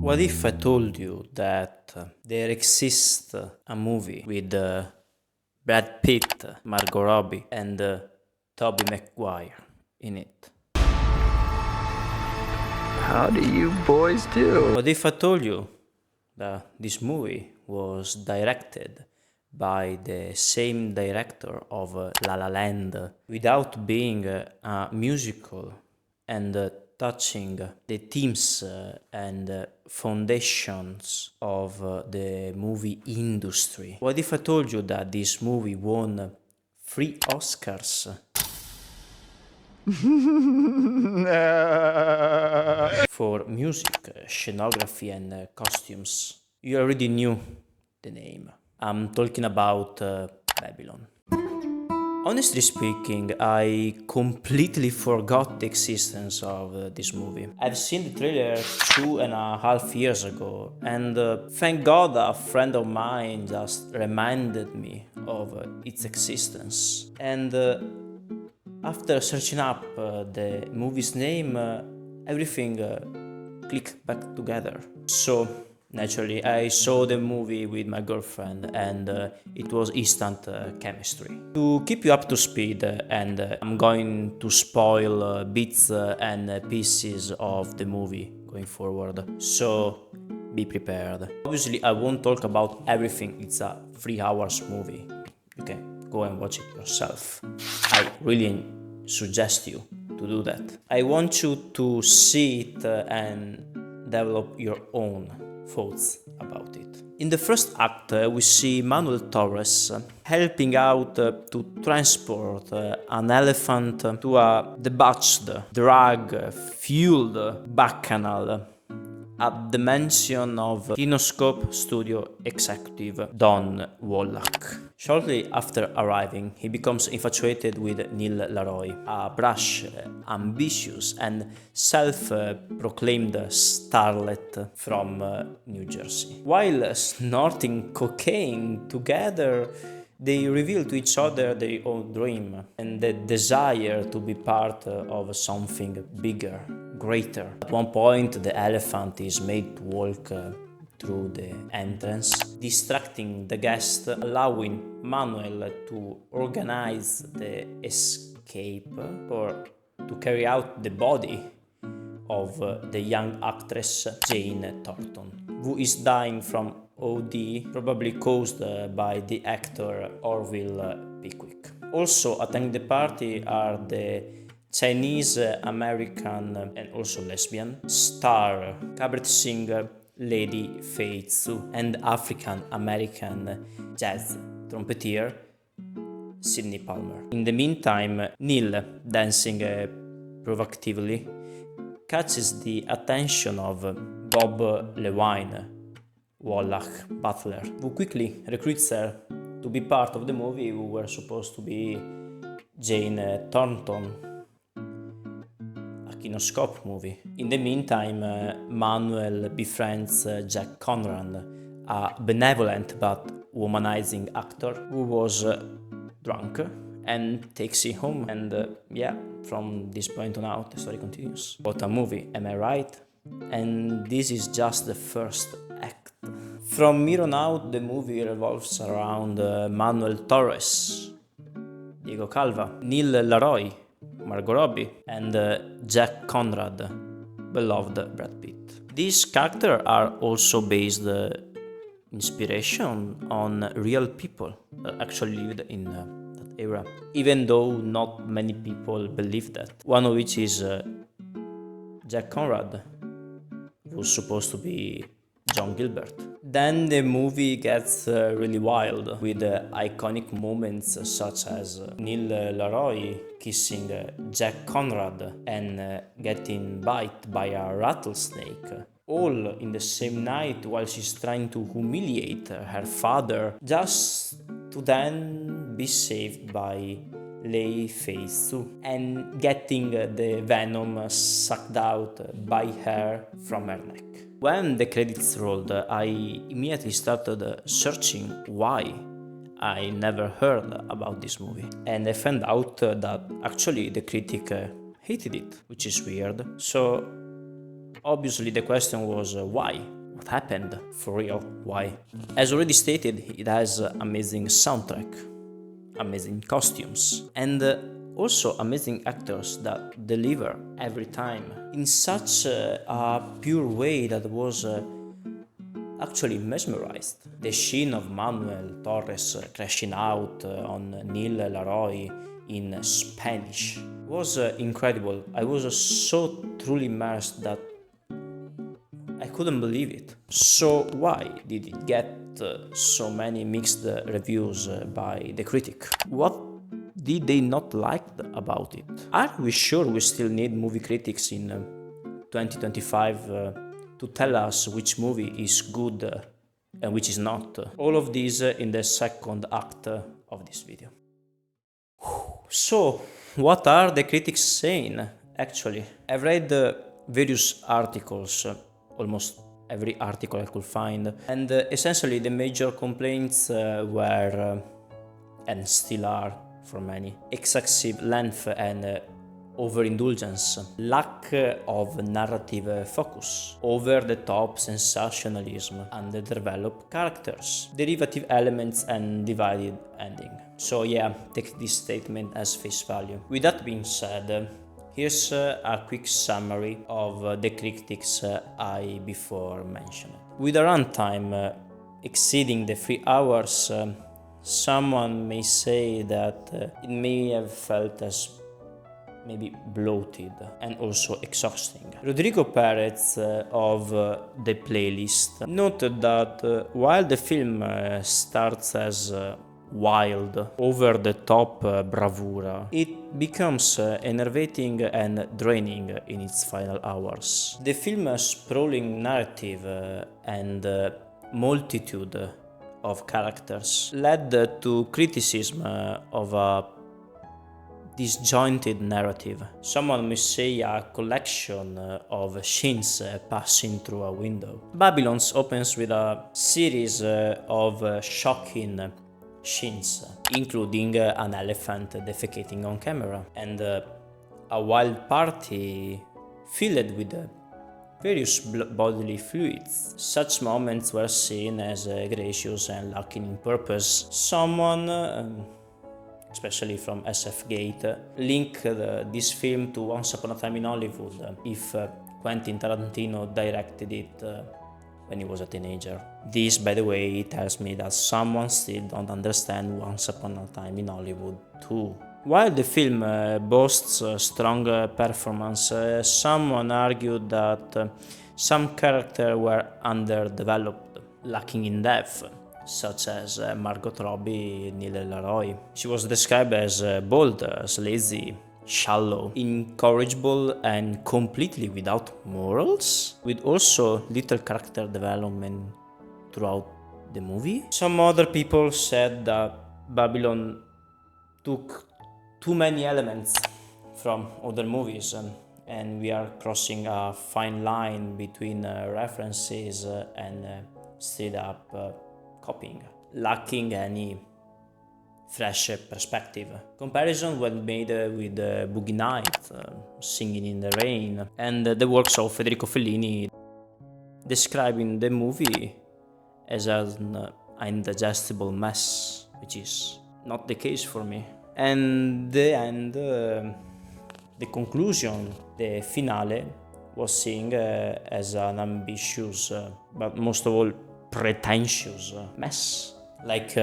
What if I told you that there exists a movie with Brad Pitt, Margot Robbie, and Tobey Maguire in it? How do you boys do? What if I told you that this movie was directed by the same director of La La Land without being a musical and touching the themes and foundations of the movie industry? What if I told you that this movie won 3 Oscars for music, scenography, and costumes? You already knew the name. I'm talking about Babylon. Honestly speaking, I completely forgot the existence of this movie. I've seen the trailer 2.5 years ago, and thank God a friend of mine just reminded me of its existence. And after searching up the movie's name, everything clicked back together. So, naturally, I saw the movie with my girlfriend and it was instant chemistry. To keep you up to speed, and I'm going to spoil bits and pieces of the movie going forward. So, be prepared. Obviously, I won't talk about everything, it's a 3 hours movie. You can go and watch it yourself. I really suggest you to do that. I want you to see it and develop your own thoughts about it. In the first act, we see Manuel Torres helping out to transport an elephant to a debauched, drug-fueled bacchanal at the mention of Kinoscope studio executive Don Wallach. Shortly after arriving, he becomes infatuated with Neil Laroy, a brash, ambitious, and self-proclaimed starlet from New Jersey. While snorting cocaine together, they reveal to each other their own dream and the desire to be part of something bigger, greater. At one point, the elephant is made to walk through the entrance, distracting the guest, allowing Manuel to organize the escape or to carry out the body of the young actress Jane Thornton, who is dying from OD, probably caused by the actor Orville Pickwick. Also attending the party are the Chinese American and also lesbian star cabaret singer Lady Faye Tzu and African American jazz trumpeter Sidney Palmer. In the meantime, Neil, dancing provocatively, catches the attention of Bob Lewine, Wallach butler, who quickly recruits her to be part of the movie who were supposed to be Jane Thornton, a Kinoscope movie. In the meantime, Manuel befriends Jack Conrad, a benevolent but womanizing actor who was drunk and takes him home. And from this point on out, the story continues. What a movie, am I right? And this is just the first act. From here on out, the movie revolves around Manuel Torres, Diego Calva, Neil Laroy, Margot Robbie, and Jack Conrad, beloved Brad Pitt. These characters are also based inspiration on real people that actually lived in that era, even though not many people believe that. One of which is Jack Conrad, who's supposed to be John Gilbert. Then the movie gets really wild with iconic moments such as Neil Laroy kissing Jack Conrad and getting bit by a rattlesnake, all in the same night while she's trying to humiliate her father, just to then be saved by Lei Fei Su and getting the venom sucked out by her from her neck. When the credits rolled, I immediately started searching why I never heard about this movie. And I found out that actually the critic hated it, which is weird. So Obviously, the question was why? What happened? For real, why? As already stated, it has amazing soundtrack, amazing costumes, and also amazing actors that deliver every time in such a pure way that was actually mesmerized. The sheen of Manuel Torres crashing out on Neil Laroy in Spanish was incredible. I was so truly immersed that I couldn't believe it. So why did it get so many mixed reviews by the critic? What did they not like about it? Are we sure we still need movie critics in 2025 to tell us which movie is good and which is not? All of these in the second act of this video. So, what are the critics saying, actually? I've read various articles, almost every article I could find, and essentially the major complaints were, and still are for many, excessive length and overindulgence, lack of narrative focus, over-the-top sensationalism, underdeveloped characters, derivative elements and divided ending. So yeah, take this statement as face value. With that being said, here's a quick summary of the critics I before mentioned. With a runtime exceeding the 3 hours, someone may say that it may have felt as maybe bloated and also exhausting. Rodrigo Perez of The Playlist noted that while the film starts as wild, over-the-top bravura, it becomes enervating and draining in its final hours. The film's sprawling narrative and multitude of characters led to criticism of a disjointed narrative. Someone may say a collection of scenes passing through a window. Babylon opens with a series of shocking scenes, including an elephant defecating on camera and a wild party filled with various bodily fluids. Such moments were seen as gracious and lacking in purpose. Someone, especially from SF Gate, linked this film to Once Upon a Time in Hollywood, if Quentin Tarantino directed it when he was a teenager. This, by the way, tells me that someone still don't understand Once Upon a Time in Hollywood too. While the film boasts a strong performance, someone argued that some characters were underdeveloped, lacking in depth, such as Margot Robbie, Neil Laroy. She was described as bold, lazy, shallow, incorrigible, and completely without morals, with also little character development throughout the movie. Some other people said that Babylon took too many elements from other movies, and we are crossing a fine line between references and straight up copying, lacking any fresh perspective. Comparison was made with Boogie Nights, Singing in the Rain, and the works of Federico Fellini, describing the movie as an indigestible mess, which is not the case for me. And the end, the conclusion, the finale, was seen as an ambitious, but most of all pretentious mess, like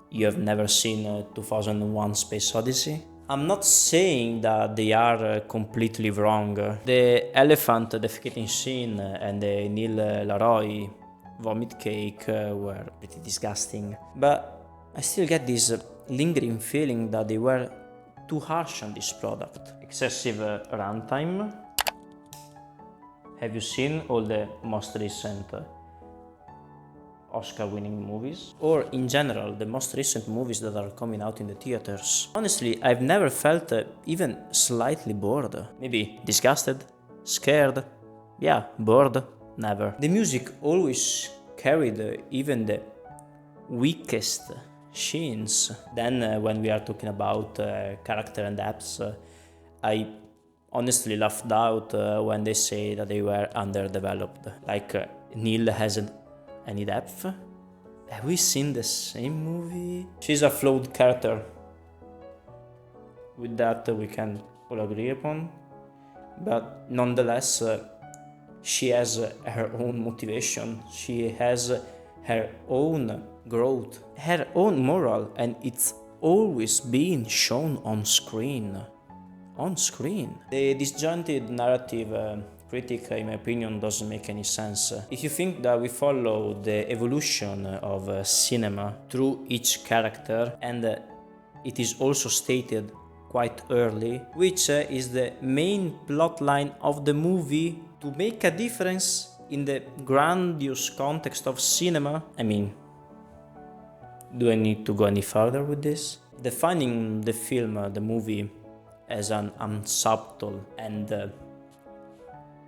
you have never seen 2001 Space Odyssey. I'm not saying that they are completely wrong. The elephant defecating scene and the Neil Laroy vomit cake were pretty disgusting, but I still get this lingering feeling that they were too harsh on this product. Excessive runtime. Have you seen all the most recent Oscar-winning movies? Or in general, the most recent movies that are coming out in the theaters? Honestly, I've never felt even slightly bored. Maybe disgusted, scared, yeah, bored, never. The music always carried even the weakest scenes. Then when we are talking about character and depths, I honestly laughed out when they say that they were underdeveloped. Like Neil hasn't any depth. Have we seen the same movie? She's a flawed character. With that we can all agree upon. But nonetheless, she has her own motivation. She has her own growth, her own moral, and it's always being shown on screen. On screen. The disjointed narrative critic, in my opinion, doesn't make any sense. If you think that we follow the evolution of cinema through each character, and it is also stated quite early, which is the main plotline of the movie to make a difference in the grandiose context of cinema. I mean, do I need to go any further with this? Defining the film, the movie, as an unsubtle and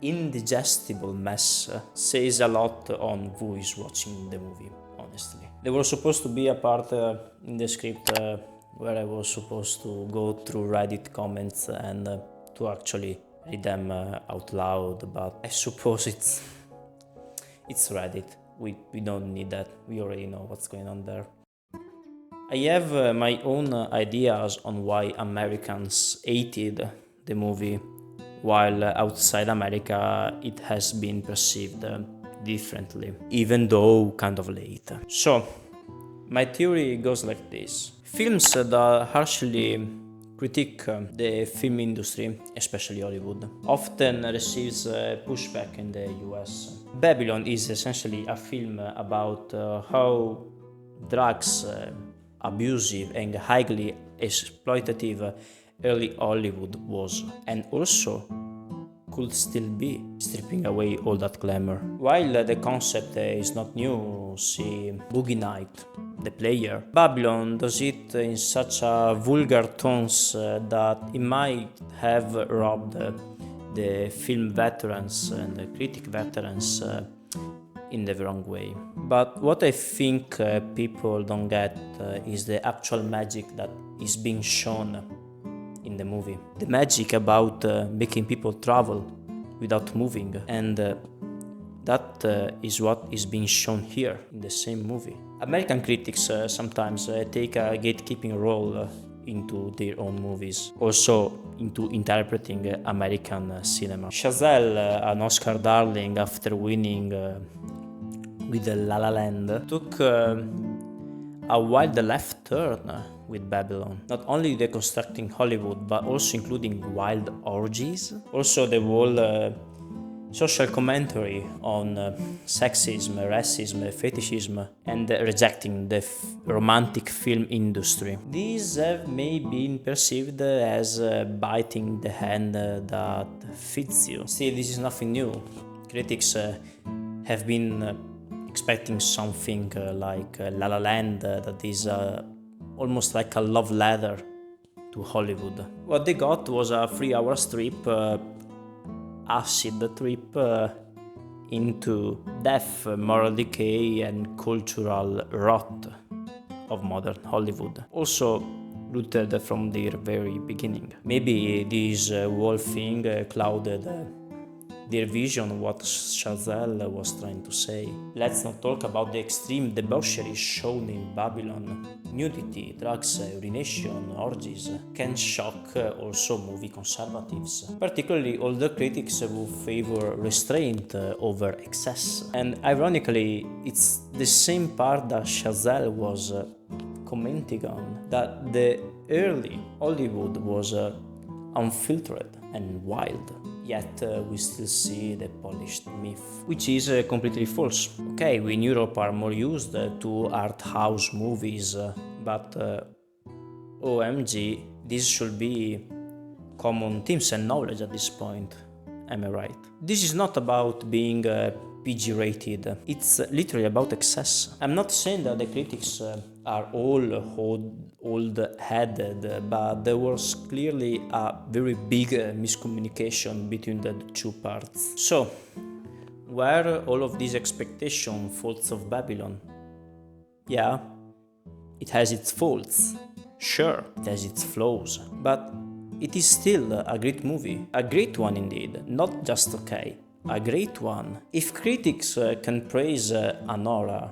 indigestible mess says a lot on who is watching the movie, honestly. There was supposed to be a part in the script where I was supposed to go through Reddit comments and to actually read them out loud, but I suppose it's Reddit. We don't need that. We already know what's going on there. I have my own ideas on why Americans hated the movie, while outside America it has been perceived differently, even though kind of late. So, my theory goes like this. Films that harshly critique the film industry, especially Hollywood, often receives pushback in the US. Babylon is essentially a film about how drugs, abusive and highly exploitative early Hollywood was, and also could still be, stripping away all that glamour. While the concept is not new, see Boogie Night, The Player, Babylon does it in such a vulgar tones that it might have robbed the film veterans and the critic veterans in the wrong way. But what I think people don't get is the actual magic that is being shown in the movie. The magic about making people travel without moving, and that is what is being shown here in the same movie. American critics sometimes take a gatekeeping role into their own movies, also into interpreting American cinema. Chazelle, an Oscar darling after winning with La La Land, took a wild left turn with Babylon, not only deconstructing Hollywood but also including wild orgies, also the whole social commentary on sexism, racism, fetishism, and rejecting the romantic film industry. These have maybe been perceived as biting the hand that feeds you. Still, this is nothing new. Critics have been expecting something like La La Land that is almost like a love letter to Hollywood. What they got was a 3-hour trip, acid trip into death, moral decay, and cultural rot of modern Hollywood. Also rooted from their very beginning. Maybe this whole thing clouded their vision, what Chazelle was trying to say. Let's not talk about the extreme debauchery shown in Babylon. Nudity, drugs, urination, orgies can shock also movie conservatives, particularly older critics who favor restraint over excess. And ironically, it's the same part that Chazelle was commenting on, that the early Hollywood was unfiltered and wild. Yet we still see the polished myth, which is completely false. Okay, we in Europe are more used to art house movies, but OMG, this should be common themes and knowledge at this point. Am I right? This is not about being PG-rated. It's literally about excess. I'm not saying that the critics are all old-headed, but there was clearly a very big miscommunication between the two parts. So, were all of these expectation faults of Babylon? Yeah, it has its faults. Sure, it has its flaws. But it is still a great movie. A great one indeed, not just okay. A great one. If critics can praise Anora,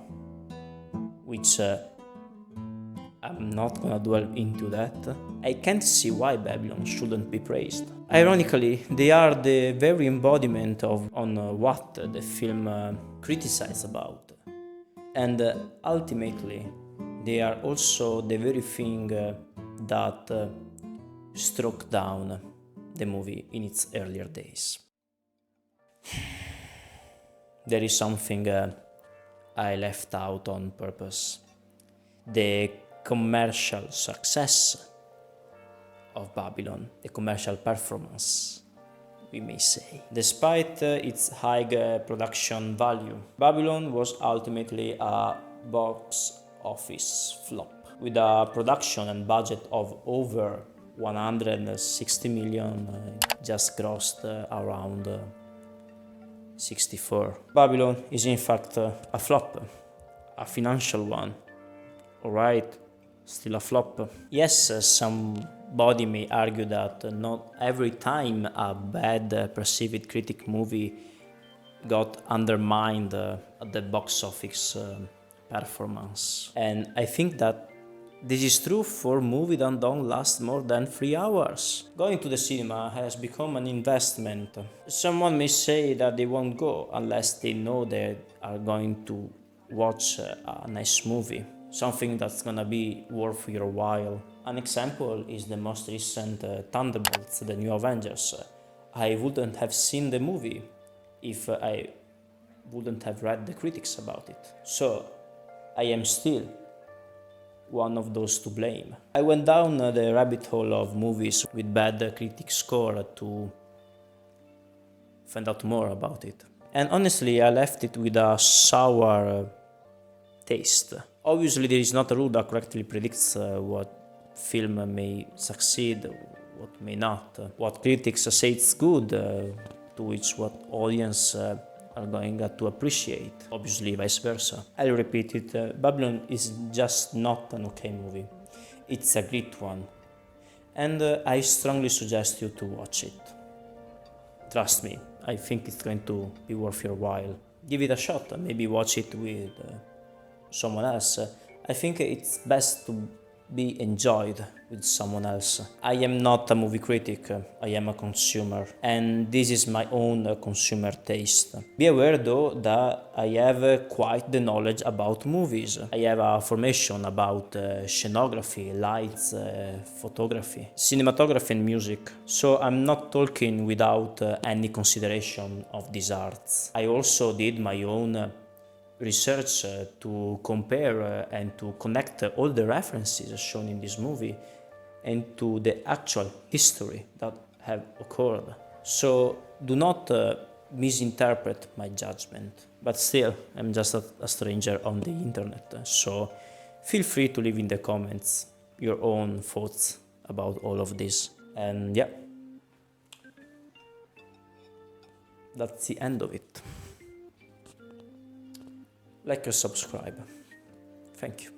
which I'm not gonna dwell into that, I can't see why Babylon shouldn't be praised. Ironically, they are the very embodiment of what the film criticizes about. And ultimately, they are also the very thing that struck down the movie in its earlier days. There is something I left out on purpose. The commercial success of Babylon, the commercial performance, we may say. Despite its high production value, Babylon was ultimately a box office flop, with a production and budget of over 160 million, just grossed around 64. Babylon is in fact a flop, a financial one. Alright, still a flop. Yes, somebody may argue that not every time a bad perceived critic movie got undermined at the box office performance. And I think that this is true for movies that don't last more than 3 hours. Going to the cinema has become an investment. Someone may say that they won't go unless they know they are going to watch a nice movie, something that's gonna be worth your while. An example is the most recent Thunderbolts, the new Avengers. I wouldn't have seen the movie if I wouldn't have read the critics about it. So I am still one of those to blame. I went down the rabbit hole of movies with bad critic score to find out more about it. And honestly, I left it with a sour taste. Obviously, there is not a rule that correctly predicts what film may succeed, what may not. What critics say it's good, to which what audience are going to appreciate. Obviously, vice versa. I'll repeat it, Babylon is just not an okay movie. It's a great one. And I strongly suggest you to watch it. Trust me, I think it's going to be worth your while. Give it a shot, maybe watch it with someone else. I think it's best to be enjoyed with someone else. I am not a movie critic, I am a consumer, and this is my own consumer taste. Be aware though that I have quite the knowledge about movies. I have a formation about scenography, lights, photography, cinematography and music, so I'm not talking without any consideration of these arts. I also did my own research to compare and to connect all the references shown in this movie and to the actual history that have occurred. So do not misinterpret my judgment. But still, I'm just a stranger on the internet, so feel free to leave in the comments your own thoughts about all of this. And yeah, that's the end of it. Like or subscribe. Thank you.